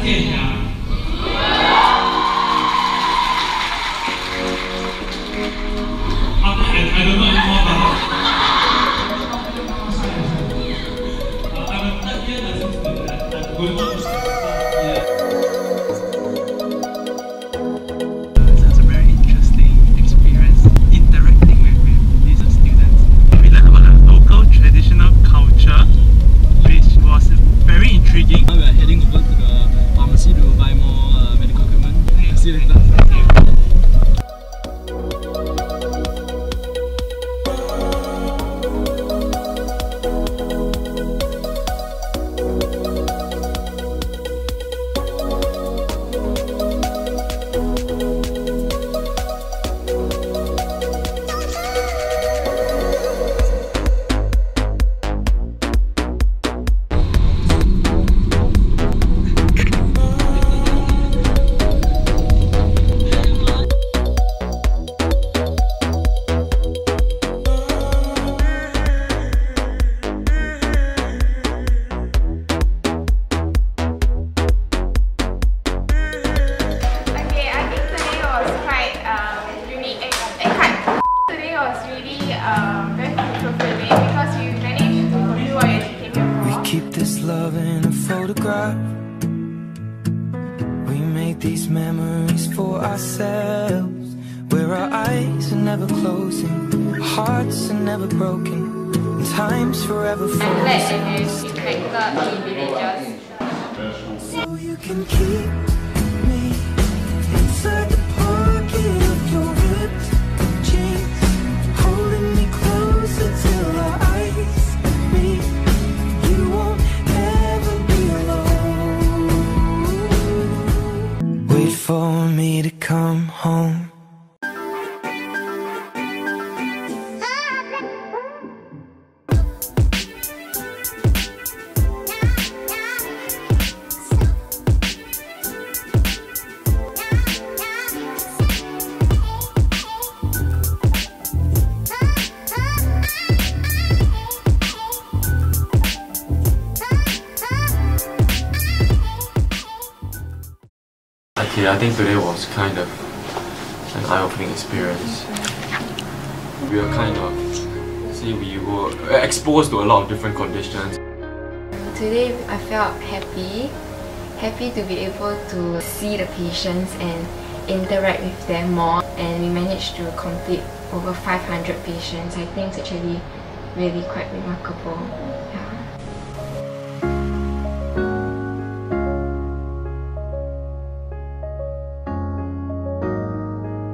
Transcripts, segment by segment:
I don't know anymore about I'm a third year nursing student. I'm going on to So it's a very interesting experience interacting with these students. We learned about the local traditional culture, which was very intriguing. Now we are heading over to the pharmacy to buy more medical equipment. See you later. Keep this love in a photograph. We make these memories for ourselves, where our eyes are never closing, our hearts are never broken, and time's forever frozen. So you can keep me inside the pocket of your ripped jeans, holding me closer till our eyes meet. You won't ever be alone. Wait for me to come home. Okay, I think today was kind of an eye-opening experience. We were we were exposed to a lot of different conditions. Today I felt happy to be able to see the patients and interact with them more, and we managed to complete over 500 patients. I think it's actually really quite remarkable. Yeah.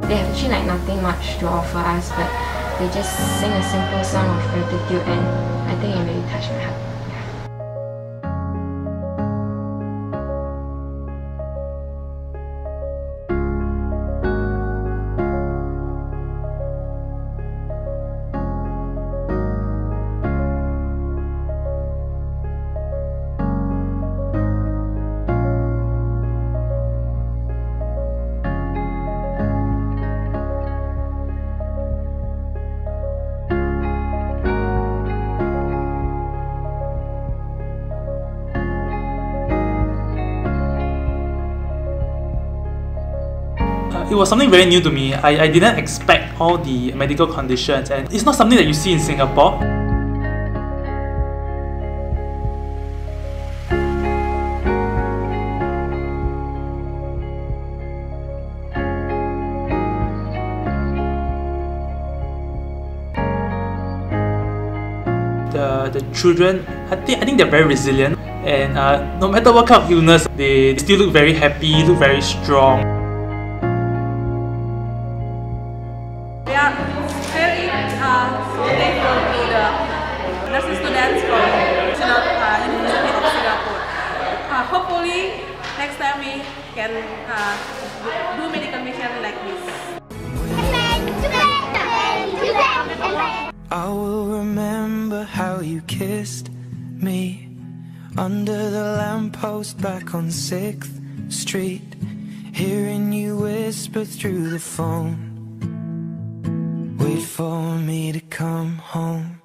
They have actually nothing much to offer us, but they just sing a simple song of gratitude, and I think it really touched my heart. It was something very new to me. I didn't expect all the medical conditions, and it's not something that you see in Singapore. The children, I think they're very resilient, and no matter what kind of illness, they still look very happy, look very strong. We are very thankful to the nursing students from University of Singapore. Hopefully, next time we can do medical mission like this. I will remember how you kissed me under the lamppost back on 6th Street, hearing you whisper through the phone. Wait for me to come home.